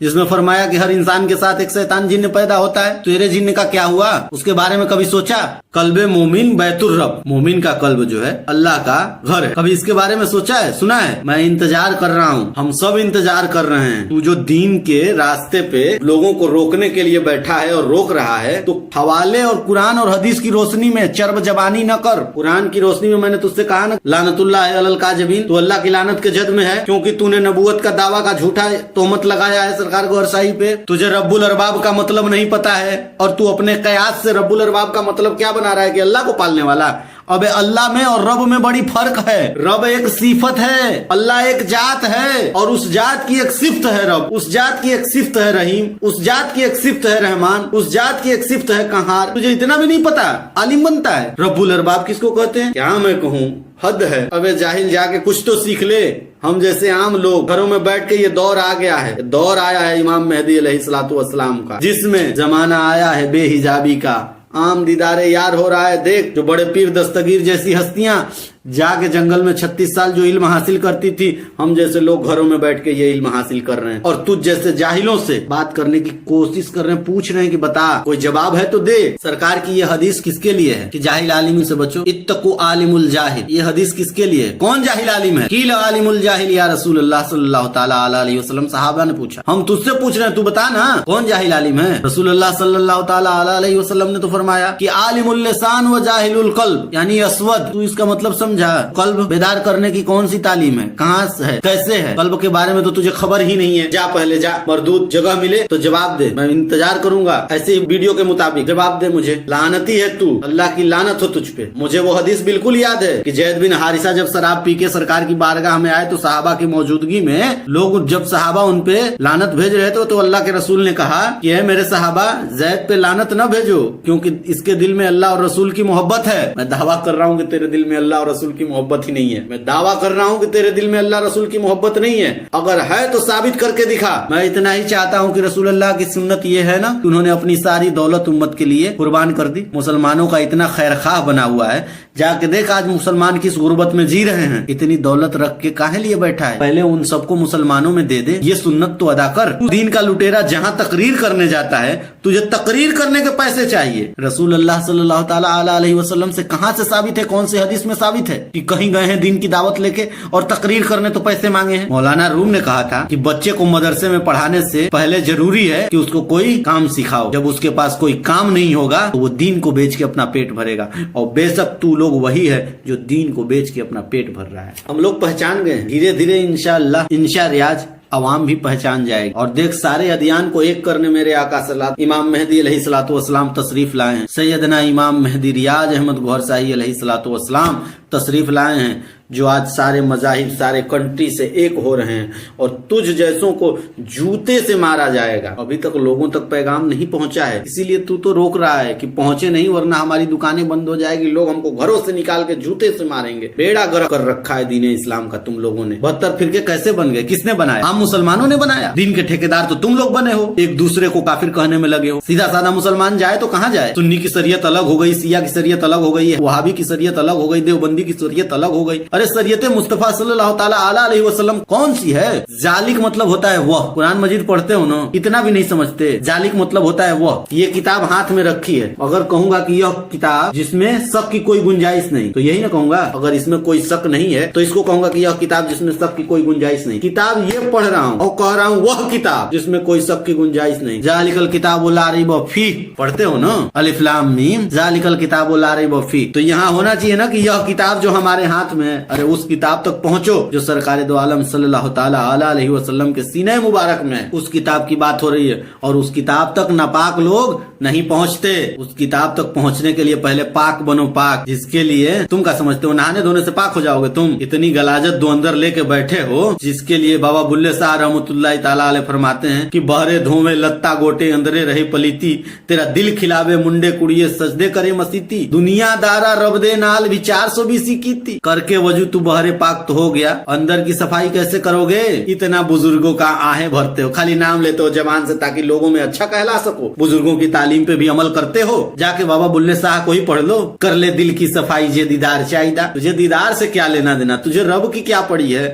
[SPEAKER 2] जिसमें फरमाया कि हर इंसान के साथ एक शैतान जिन्न पैदा होता है। तेरे जिन्न का क्या हुआ, उसके बारे में कभी सोचा? कल्बे मोमिन बैतुर रब, मोमिन का कल्ब जो है अल्लाह का घर है। कभी इसके बारे में सोचा है, सुना है? मैं इंतजार कर रहा हूँ, हम सब इंतजार कर रहे हैं। तू जो दीन के रास्ते पे लोगों को रोकने के लिए बैठा है और रोक रहा है, तो हवाले और कुरान और हदीस की रोशनी में चर्ब जबानी न कर। कुरान की रोशनी में मैंने तुझसे कहा ना, लानतुल्लाह अलल काज़िबीन, तू अल्लाह की लानत के जद में है, क्योंकि तूने नबूवत का दावा का झूठा तोहमत लगाया है सरकार गौर शाही पे। तुझे रब्बुल अरबाब का मतलब नहीं पता है और तू अपने कयास से रब्बुल अरबाब का मतलब क्या बना रहा है कि अल्लाह को पालने वाला। अबे अल्लाह में और रब में बड़ी फर्क है। रब एक सिफत है, अल्लाह एक जात है, और उस जात की एक सिफ्त है रब, उस जात की एक सिफ्त है रहीम, उस जात की एक सिफ्त है रहमान, उस जात की एक सिफ्त है कहार। तुझे इतना भी नहीं पता, आलिम बनता है। रब्बुल अरबाब किसको कहते हैं? क्या मैं कहूँ, हद है। अबे जाहिल जाके कुछ तो सीख ले। हम जैसे आम लोग घरों में बैठ के ये दौर आ गया है, दौर आया है इमाम मेहदी अलैहिस्सलातु वस्सलाम का, जिसमें जमाना आया है बेहिजाबी का। आम दीदारे यार हो रहा है। देख, जो बड़े पीर दस्तगीर जैसी हस्तियां जाके जंगल में 36 साल जो इल्म हासिल करती थी, हम जैसे लोग घरों में बैठ के ये इल्म हासिल कर रहे हैं, और तुझ जैसे जाहिलों से बात करने की कोशिश कर रहे हैं, पूछ रहे हैं कि बता, कोई जवाब है तो दे। सरकार की ये हदीस किसके लिए है कि जाहिल आलिमी से बचो? इत्तकु आलिमुल जाहिल, ये हदीस किसके लिए है? कौन जाहिल आलिम है? कील आलिमुल जाहिल या रसूलुल्लाह सल्लल्लाहु ताला अलैहि वसल्लम। सहाबा ने पूछा, हम तुझसे पूछ रहे हैं, तू बता ना कौन जाहिल आलिम है? रसूलुल्लाह सल्लल्लाहु ताला अलैहि वसल्लम ने तो फरमाया कि आलिमुल लिसान व जाहिलुल कल्ब, यानी अस्वद। तू इसका मतलब समझा? कल्ब बेदार करने की कौन सी तालीम है, कहाँ है, कैसे है? कल्ब के बारे में तो तुझे खबर ही नहीं है। जा पहले जा, मरदूद जगह मिले तो जवाब दे, मैं इंतजार करूंगा। ऐसे वीडियो के मुताबिक जवाब दे मुझे। लानती है तू, अल्लाह की लानत हो तुझ पे। मुझे वो हदीस बिल्कुल याद है कि जैद बिन हारिसा जब शराब पी के सरकार की बारगाह में आए, तो सहाबा की मौजूदगी में लोग, जब सहाबा उन पे लानत भेज रहे थे, तो अल्लाह के रसूल ने कहा कि है मेरे सहाबा, जैद पे लानत न भेजो, क्योंकि इसके दिल में अल्लाह और रसूल की मोहब्बत है। मैं दावा कर रहा हूँ कि तेरे दिल में अल्लाह और रसूल की मोहब्बत ही नहीं है। मैं दावा कर रहा हूँ कि तेरे दिल में अल्लाह रसूल की मोहब्बत नहीं है। अगर है तो साबित करके दिखा। मैं इतना ही चाहता हूँ कि रसूल अल्लाह की सुन्नत ये है ना कि उन्होंने अपनी सारी दौलत उम्मत के लिए कुर्बान कर दी। मुसलमानों का इतना खैरखाह बना हुआ है, जाके देख आज मुसलमान किस गुर्बत में जी रहे हैं। इतनी दौलत रख के काहे लिए बैठा है? पहले उन सबको मुसलमानों में दे दे, ये सुन्नत तो अदा कर। दीन का लुटेरा जहाँ तकरीर करने जाता है, तुझे तकरीर करने के पैसे चाहिए। रसूल अल्लाह सल्लल्लाहु ताला अलैहि वसल्लम से कहाँ से साबित है, कौन से हदीस में साबित है कि कहीं गए हैं दीन की दावत लेके और तकरीर करने तो पैसे मांगे हैं? मौलाना रूम ने कहा था कि बच्चे को मदरसे में पढ़ाने से पहले जरूरी है कि उसको कोई काम सिखाओ। जब उसके पास कोई काम नहीं होगा तो वो दीन को बेच के अपना पेट भरेगा। और बेशक तू लोग वही है जो दीन को बेच के अपना पेट भर रहा है। हम लोग पहचान गए, धीरे धीरे इंशाअल्लाह इंशा रियाज अवाम भी पहचान जाएगी। और देख, सारे अदियान को एक करने मेरे आका सल्लल्लाहु इमाम मेहदी अलैहिस्सलातु वस्सलाम तशरीफ लाए हैं। सैयदना इमाम मेहदी रियाज अहमद गौहर शाही अलैहिस्सलातु वस्सलाम तशरीफ लाए हैं, जो आज सारे मजाहिब, सारे कंट्री से एक हो रहे हैं। और तुझ जैसों को जूते से मारा जाएगा। अभी तक लोगों तक पैगाम नहीं पहुंचा है, इसीलिए तू तो रोक रहा है कि पहुंचे नहीं, वरना हमारी दुकानें बंद हो जाएगी, लोग हमको घरों से निकाल के जूते से मारेंगे। बेड़ा गर्क कर रखा है दीन इस्लाम का तुम लोगों ने। 72 फिरके कैसे बन गए? किसने बनाया? हम मुसलमानों ने बनाया। दीन के ठेकेदार तो तुम लोग बने हो, एक दूसरे को काफिर कहने में लगे हो। सीधा साधा मुसलमान जाए तो कहाँ जाए? सुन्नी की शरीयत अलग हो गई, शिया की शरीयत अलग हो गई है, वहाबी की शरीयत अलग हो गई, देवबंदी की शरीयत अलग हो गई। अरे शरीयत मुस्तफा सल्लल्लाहु ताला अलैहि वसल्लम कौन सी है? जालिक मतलब होता है वह। कुरान मजीद पढ़ते हो ना, इतना भी नहीं समझते। जालिक मतलब होता है वह। ये किताब हाथ में रखी है, अगर कहूंगा कि यह किताब जिसमें शक की कोई गुंजाइश नहीं, तो यही ना कहूंगा। अगर इसमें कोई शक नहीं है तो इसको कहूंगा कि यह किताब जिसमें शक की कोई गुंजाइश नहीं। किताब ये पढ़ रहा हूँ और कह रहा हूँ वह किताब जिसमें कोई शक की गुंजाइश नहीं। जालिकल किताब ला रैब फीह पढ़ते हो ना, अलिफ लाम मीम, जालिकल किताब ला रैब फीह। तो यहाँ होना चाहिए ना कि यह किताब जो हमारे हाथ में, अरे उस किताब तक पहुंचो जो सरकार दो आलम सल्लल्लाहु ताला अलैहि वसल्लम के सीने मुबारक में उस किताब की बात हो रही है। और उस किताब तक नापाक लोग नहीं पहुंचते। उस किताब तक पहुंचने के लिए पहले पाक बनो पाक, जिसके लिए तुम क्या समझते हो नहाने धोने से पाक हो जाओगे तुम? इतनी गलाजत दो अंदर लेके बैठे हो, जिसके लिए बाबा बुल्ले शाह रहमतुल्लाह ताला अलैह फरमाते हैं कि बहरे धोवे लत्ता गोटे अंदरे रहे पलीती, तेरा दिल खिलावे मुंडे कुड़िए सजदे करे मसीती, दुनिया दारा रब दे नाल विचार सो भी सीखी करके वजू तू बहरे पाक तो हो गया, अंदर की सफाई कैसे करोगे? इतना बुजुर्गों का आहें भरते हो, खाली नाम लेते हो जबान से ताकि लोगों में अच्छा कहला सको। बुजुर्गों की तालीम पे भी अमल करते हो? जाके बाबा बुल्ले शाह को ही पढ़ लो, कर ले दिल की सफाई जे दीदार चाहिदा। तुझे दीदार से क्या लेना देना? तुझे रब की क्या पड़ी है?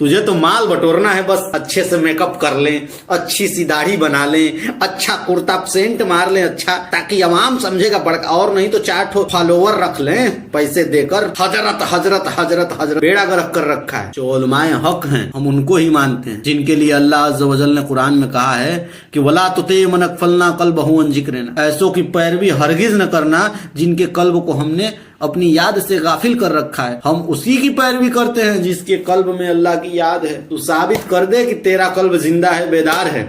[SPEAKER 2] तुझे तो माल बटोरना है, बस अच्छे से मेकअप कर लें, अच्छी सी दाढ़ी बना लें, अच्छा कुर्ता सेंट मार लें, अच्छा, ताकि अवाम समझेगा बड़का, और नहीं तो 4 फॉलोवर रख लें पैसे देकर। हजरत हजरत हजरत हजरत बेड़ा गर्क कर रखा है। जो उलमाए हक हैं हम उनको ही मानते हैं, जिनके लिए अल्लाह अज़्ज़ व जल ने कुरान में कहा है कि वला तुती मन अग़फ़लना क़ल्बहु अन ज़िक्रिना, ऐसों की पैरवी हरगिज न करना जिनके कल्ब को हमने अपनी याद से गाफिल कर रखा है। हम उसी की पैरवी करते हैं जिसके कल्ब में अल्लाह की याद है। तू साबित कर दे कि तेरा कल्ब जिंदा है, बेदार है।